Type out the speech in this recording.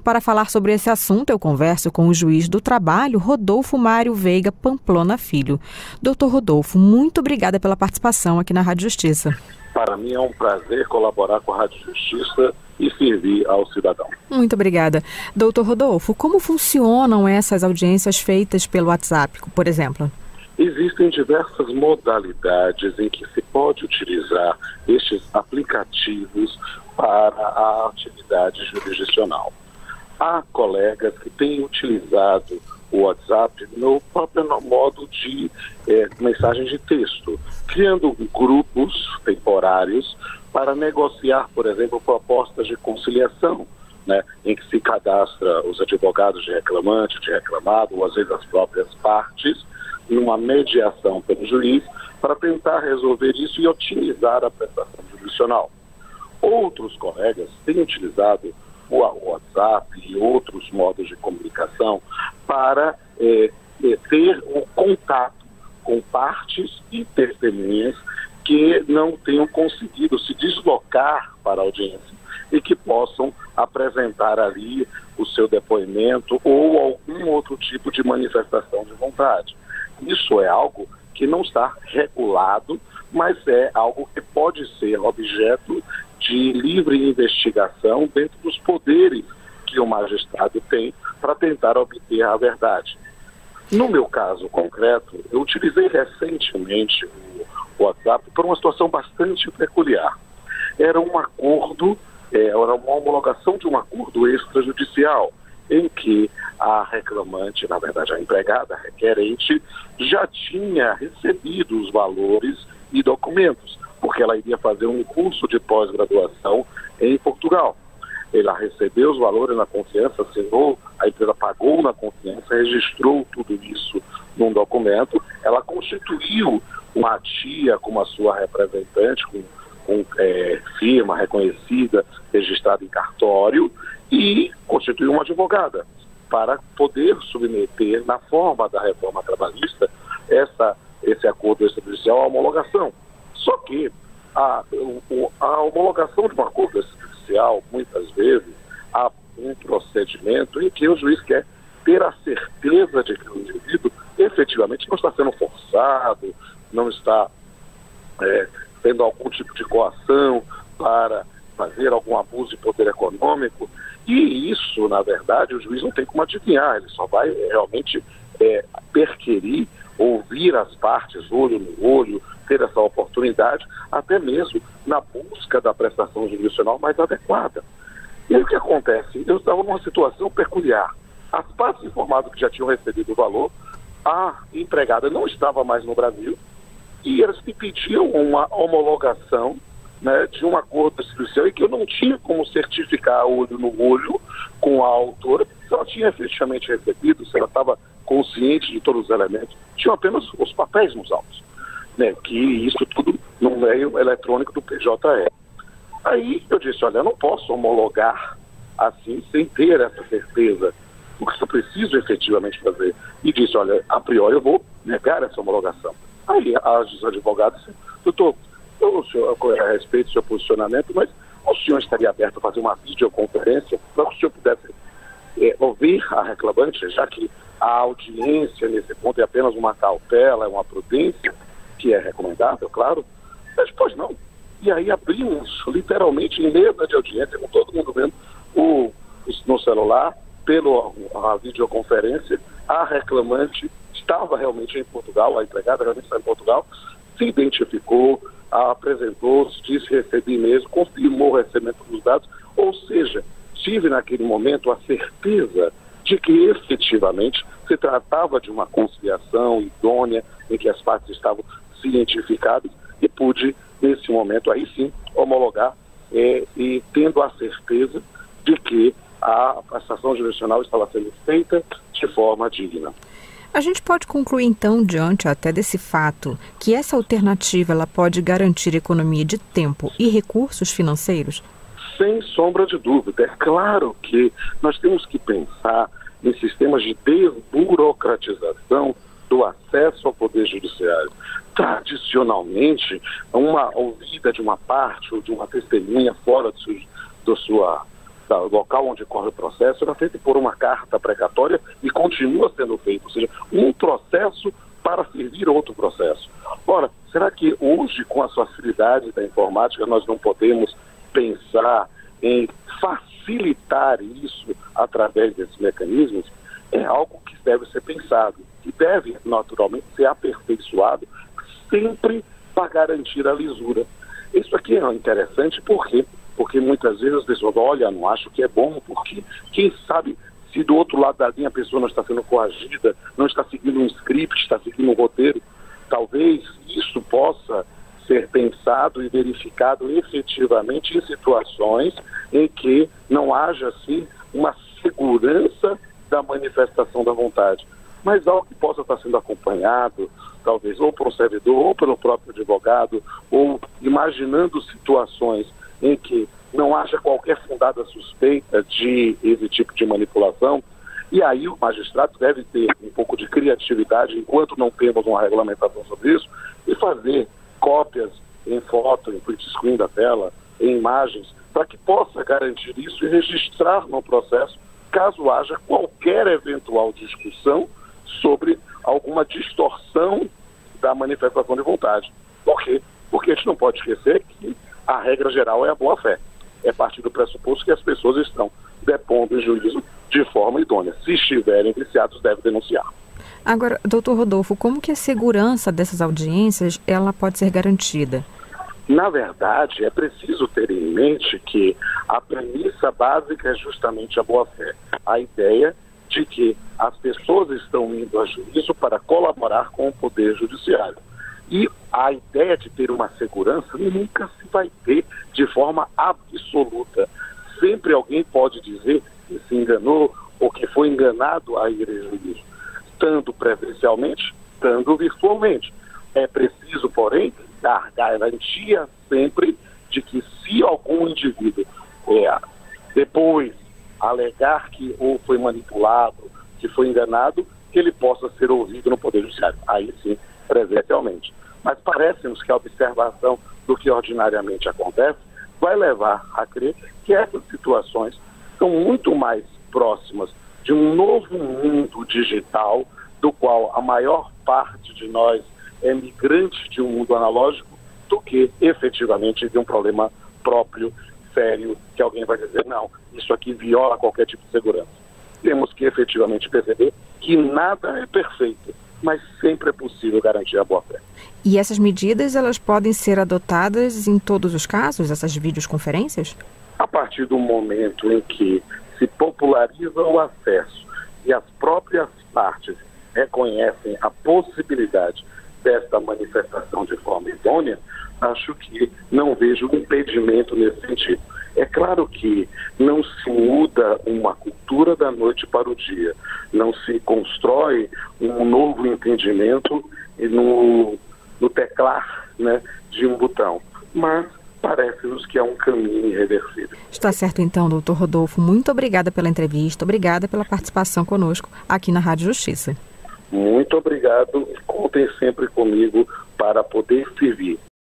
para falar sobre esse assunto, eu converso com o juiz do trabalho, Rodolfo Mário Veiga Pamplona Filho. Doutor Rodolfo, muito obrigada pela participação aqui na Rádio Justiça. Para mim é um prazer colaborar com a Rádio Justiça e servir ao cidadão. Muito obrigada. Doutor Rodolfo, como funcionam essas audiências feitas pelo WhatsApp, por exemplo? Existem diversas modalidades em que se pode utilizar estes aplicativos para a atividade jurisdicional. Há colegas que têm utilizado o WhatsApp no próprio modo de mensagem de texto, criando grupos temporários para negociar, por exemplo, propostas de conciliação, né, em que se cadastra os advogados de reclamante, de reclamado, ou às vezes as próprias partes, numa mediação pelo juiz, para tentar resolver isso e otimizar a prestação jurisdicional. Outros colegas têm utilizado o WhatsApp e outros modos de comunicação para ter um contato com partes e testemunhas que não tenham conseguido se deslocar para a audiência e que possam apresentar ali o seu depoimento ou algum outro tipo de manifestação de vontade. Isso é algo que não está regulado, mas é algo que pode ser objeto de livre investigação dentro dos poderes que o magistrado tem para tentar obter a verdade. No meu caso concreto, eu utilizei recentemente o WhatsApp por uma situação bastante peculiar. Era um acordo, era uma homologação de um acordo extrajudicial, em que a reclamante, na verdade a empregada, a requerente, já tinha recebido os valores e documentos, porque ela iria fazer um curso de pós-graduação em Portugal. Ela recebeu os valores na confiança, assinou, a empresa pagou na confiança, registrou tudo isso num documento, ela constituiu uma tia como a sua representante, com firma reconhecida, registrada em cartório, e constituiu uma advogada para poder submeter, na forma da reforma trabalhista, esse acordo extrajudicial à homologação. Só que a homologação de um acordo extrajudicial, muitas vezes, há um procedimento em que o juiz quer ter a certeza de que o indivíduo efetivamente não está sendo forçado, não está tendo algum tipo de coação para fazer algum abuso de poder econômico. E isso, na verdade, o juiz não tem como adivinhar, ele só vai realmente perquirir, ouvir as partes, olho no olho, ter essa oportunidade, até mesmo na busca da prestação jurisdicional mais adequada. E aí o que acontece? Eu estava numa situação peculiar. As partes informaram que já tinham recebido o valor, a empregada não estava mais no Brasil, e eles me pediam uma homologação, né, de um acordo extrajudicial e que eu não tinha como certificar olho no olho com a autora se ela tinha efetivamente recebido, se ela estava consciente de todos os elementos. Tinham apenas os papéis nos autos, né, que isso tudo no meio eletrônico do PJE. Aí eu disse, olha, eu não posso homologar assim sem ter essa certeza, porque eu preciso efetivamente fazer. E disse, olha, a priori eu vou negar essa homologação. Aí os advogados disseram, doutor, a respeito do seu posicionamento, mas o senhor estaria aberto a fazer uma videoconferência para que o senhor pudesse ouvir a reclamante, já que a audiência nesse ponto é apenas uma cautela, é uma prudência, que é recomendável, claro. Mas, pois não. E aí abrimos, literalmente, em mesa de audiência, com todo mundo vendo no celular, pela videoconferência, a reclamante estava realmente em Portugal, a empregada realmente está em Portugal, se identificou, apresentou-se, disse recebi mesmo, confirmou o recebimento dos dados, ou seja, tive naquele momento a certeza de que efetivamente se tratava de uma conciliação idônea, em que as partes estavam cientificadas, e pude, nesse momento, aí sim, homologar e tendo a certeza de que a prestação jurisdicional estava sendo feita de forma digna. A gente pode concluir, então, diante até desse fato, que essa alternativa ela pode garantir economia de tempo e recursos financeiros? Sem sombra de dúvida. É claro que nós temos que pensar em sistemas de desburocratização do acesso ao Poder Judiciário. Tradicionalmente, uma ouvida de uma parte ou de uma testemunha fora da sua do local onde corre o processo era feito por uma carta precatória e continua sendo feito, ou seja, um processo para servir outro processo. Ora, será que hoje, com as facilidades da informática, nós não podemos pensar em facilitar isso através desses mecanismos? É algo que deve ser pensado e deve, naturalmente, ser aperfeiçoado sempre para garantir a lisura. Isso aqui é interessante porque muitas vezes as pessoas olham, não acham que é bom, porque quem sabe se do outro lado da linha a pessoa não está sendo coagida, não está seguindo um script, está seguindo um roteiro. Talvez isso possa ser pensado e verificado efetivamente em situações em que não haja, assim, uma segurança da manifestação da vontade. Mas algo que possa estar sendo acompanhado, talvez, ou por um servidor, ou pelo próprio advogado, ou imaginando situações em que não haja qualquer fundada suspeita de esse tipo de manipulação, e aí o magistrado deve ter um pouco de criatividade, enquanto não temos uma regulamentação sobre isso, e fazer cópias em foto, em print screen da tela, em imagens, para que possa garantir isso e registrar no processo, caso haja qualquer eventual discussão sobre alguma distorção da manifestação de vontade. Por quê? Porque a gente não pode esquecer que a regra geral é a boa-fé. É partir do pressuposto que as pessoas estão depondo em juízo de forma idônea. Se estiverem viciados, devem denunciar. Agora, doutor Rodolfo, como que a segurança dessas audiências ela pode ser garantida? Na verdade, é preciso ter em mente que a premissa básica é justamente a boa-fé. A ideia de que as pessoas estão indo a juízo para colaborar com o Poder Judiciário. E a ideia de ter uma segurança nunca se vai ter de forma absoluta. Sempre alguém pode dizer que se enganou ou que foi enganado a ir a juízo, tanto presencialmente, tanto virtualmente. É preciso, porém, dar garantia sempre de que se algum indivíduo depois alegar que ou foi manipulado, que foi enganado, que ele possa ser ouvido no Poder Judiciário. Aí sim, presencialmente. Mas parece-nos que a observação do que ordinariamente acontece vai levar a crer que essas situações são muito mais próximas de um novo mundo digital, do qual a maior parte de nós é migrante de um mundo analógico, do que efetivamente de um problema próprio, sério, que alguém vai dizer, não, isso aqui viola qualquer tipo de segurança. Temos que efetivamente perceber que nada é perfeito, mas sempre é possível garantir a boa-fé. E essas medidas, elas podem ser adotadas em todos os casos, essas videoconferências? A partir do momento em que se populariza o acesso e as próprias partes reconhecem a possibilidade desta manifestação de forma idônea, acho que não vejo impedimento nesse sentido. É claro que não se muda uma cultura da noite para o dia, não se constrói um novo entendimento no teclar, né, de um botão, mas parece-nos que é um caminho irreversível. Está certo então, doutor Rodolfo. Muito obrigada pela entrevista, obrigada pela participação conosco aqui na Rádio Justiça. Muito obrigado e contem sempre comigo para poder servir.